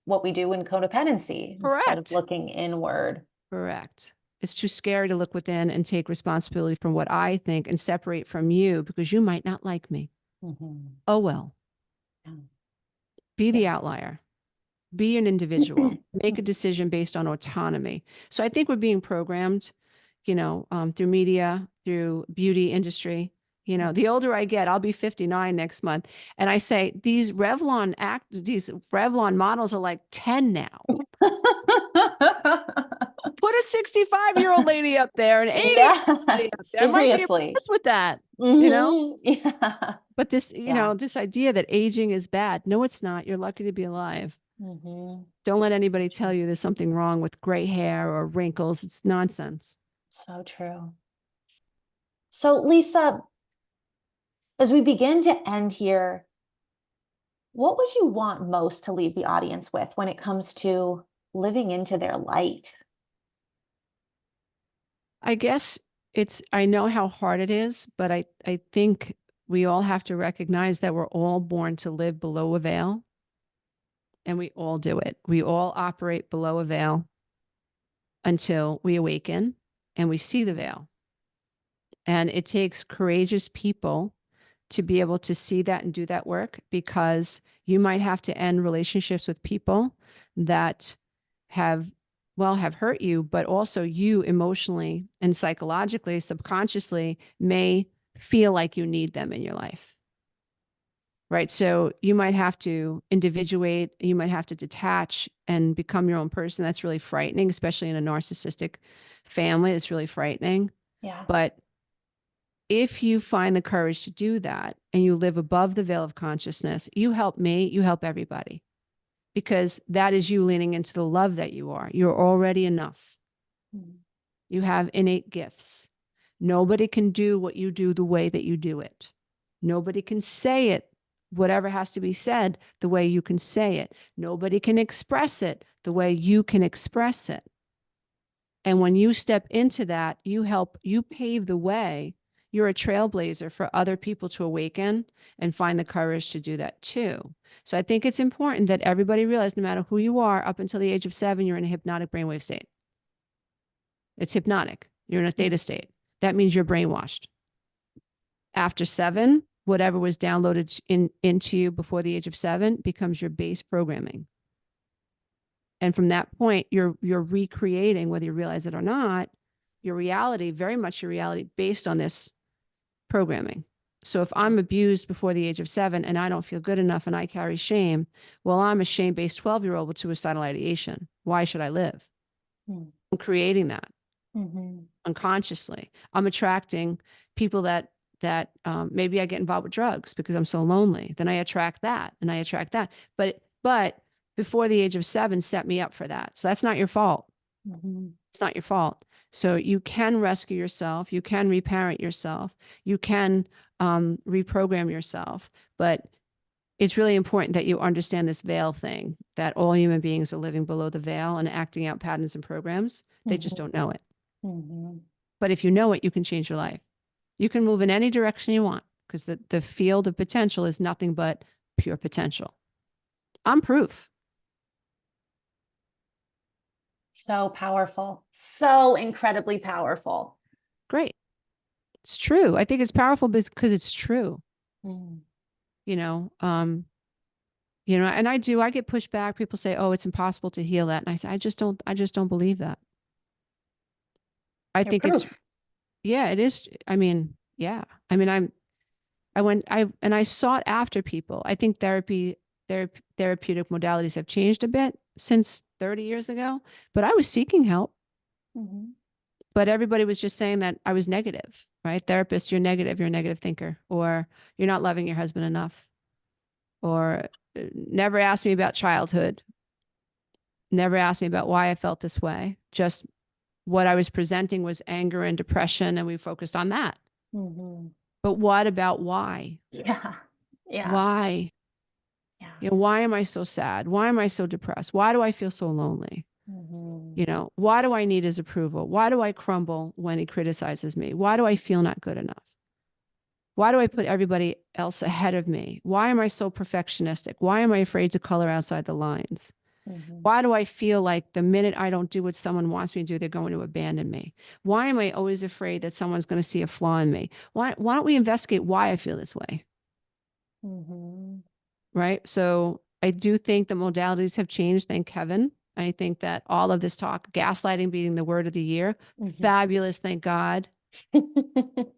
what we do in codependency instead of Correct. looking inward. Correct. It's too scary to look within and take responsibility for what I think and separate from you because you might not like me. Mhm. Oh, well, Yeah. be the Yeah. outlier. Be an individual. Make a decision based on autonomy. So I think we're being programmed, through media, through beauty industry. The older I get, I'll be 59 next month. And I say, these Revlon models are like 10 now. Put a 65-year-old lady up there, an 80-year-old Yeah, lady up there. I might be seriously. impressed with that. Yeah. But this, Yeah. this idea that aging is bad. No, it's not. You're lucky to be alive. Hmm. Don't let anybody tell you there's something wrong with gray hair or wrinkles. It's nonsense. So true. So, Lisa, as we begin to end here, what would you want most to leave the audience with when it comes to living into their light? I guess I know how hard it is, but I think we all have to recognize that we're all born to live below a veil, and we all do it. We all operate below a veil until we awaken and we see the veil. And it takes courageous people to be able to see that and do that work, because you might have to end relationships with people that have hurt you, but also you emotionally and psychologically, subconsciously may feel like you need them in your life. Right. So you might have to individuate, you might have to detach and become your own person. That's really frightening, especially in a narcissistic family. It's really frightening. Yeah. But if you find the courage to do that and you live above the veil of consciousness, you help me, you help everybody, because that is you leaning into the love that you are. You're already enough. Mhm. You have innate gifts. Nobody can do what you do the way that you do it. Nobody can say it, whatever has to be said, the way you can say it. Nobody can express it the way you can express it. And when you step into that, you pave the way. You're a trailblazer for other people to awaken and find the courage to do that too. So I think it's important that everybody realize, no matter who you are, up until the age of 7, you're in a hypnotic brainwave state. It's hypnotic. You're in a theta state. That means you're brainwashed. After 7, whatever was downloaded into you before the age of 7 becomes your base programming. And from that point, you're recreating, whether you realize it or not, your reality, very much your reality, based on this programming. So if I'm abused before the age of 7 and I don't feel good enough and I carry shame, well, I'm a shame-based 12-year-old with suicidal ideation. Why should I live? Mm. I'm creating that Mhm. unconsciously. I'm attracting people that maybe I get involved with drugs because I'm so lonely. Then I attract that and I attract that. But before the age of 7 set me up for that. So that's not your fault. Mhm. It's not your fault. So you can rescue yourself. You can reparent yourself. You can reprogram yourself. But it's really important that you understand this veil thing, that all human beings are living below the veil and acting out patterns and programs. They just Mhm. don't know it. Mhm. But if you know it, you can change your life. You can move in any direction you want, because the field of potential is nothing but pure potential. I'm proof. So powerful. So incredibly powerful. Great. It's true. I think it's powerful because it's true. Mm. You know, um, and I get pushed back. People say, "Oh, it's impossible to heal that." And I say, I just don't believe that. I You're think it's, proof. yeah, it is. I mean, yeah. I mean, I sought after people. I think therapeutic modalities have changed a bit since 30 years ago, but I was seeking help. Mhm. But everybody was just saying that I was negative, right? Therapist, you're a negative thinker, or you're not loving your husband enough, or never asked me about childhood, never asked me about why I felt this way. Just what I was presenting was anger and depression, and we focused on that. Mhm. But what about why? Yeah. Yeah. Why? Yeah. Why am I so sad? Why am I so depressed? Why do I feel so lonely? Mhm. Why do I need his approval? Why do I crumble when he criticizes me? Why do I feel not good enough? Why do I put everybody else ahead of me? Why am I so perfectionistic? Why am I afraid to color outside the lines? Mhm. Why do I feel like the minute I don't do what someone wants me to do, they're going to abandon me? Why am I always afraid that someone's going to see a flaw in me? Why don't we investigate why I feel this way? Mhm. Right. So I do think the modalities have changed. Thank Kevin. I think that all of this talk, gaslighting being the word of the year, Mhm. fabulous. Thank God.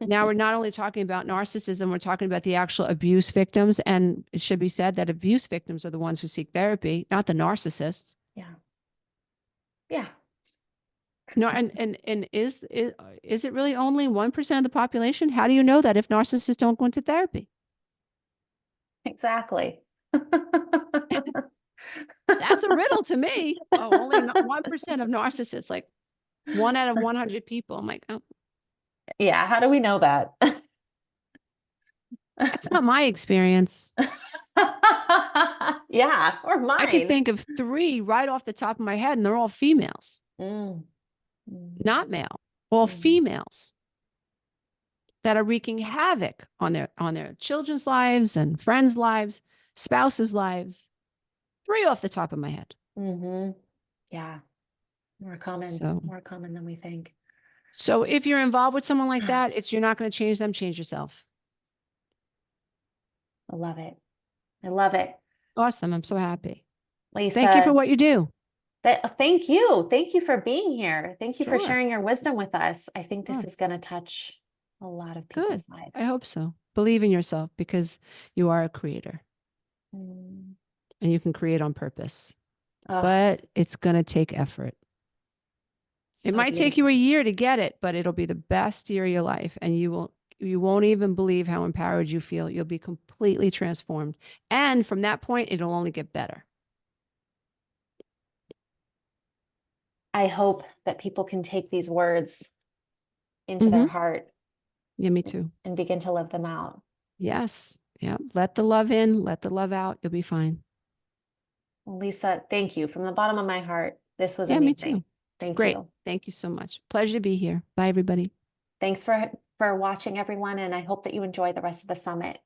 Now we're not only talking about narcissism, we're talking about the actual abuse victims. And it should be said that abuse victims are the ones who seek therapy, not the narcissists. Yeah. Yeah. No, and is it really only 1% of the population? How do you know that if narcissists don't go into therapy? Exactly. That's a riddle to me. Oh, only 1% of narcissists, like 1 out of 100 people. I'm like, oh, Yeah, how do we know that? that's not my experience. Yeah, or I could mine. think of 3 right off the top of my head, and they're all females, Mm, mm, not male, all mm, females that are wreaking havoc on their children's lives and friends' lives, spouses' lives. 3 off the top of my head. mhm. Yeah, So, more common than we think. so if you're involved with someone like that, you're not going to change them, change yourself. I love it. I love it. Awesome. I'm so happy. Thank you for Lisa, what you do. thank you. Thank you for being here. Thank you for Sure. sharing your wisdom with us. I think this Sure. is going to touch a lot of Good. people's I lives. hope so. Believe in yourself because you are a creator Mm. and you can create on purpose, Oh, but it's going to take effort. It so might take you beautiful. a year to get it, but it'll be the best year of your life. And you won't even believe how empowered you feel. You'll be completely transformed. And from that point, it'll only get better. I hope that people can take these words into their Mm-hmm. heart Yeah, me too. and begin to live them out. Yes. Yeah. Let the love in, let the love out. You'll be fine. Well, Lisa, thank you from the bottom of my heart. This was Yeah, me amazing. too. Thank Great. you. Thank you so much. Pleasure to be here. Bye, everybody. Thanks for watching, everyone, and I hope that you enjoy the rest of the summit.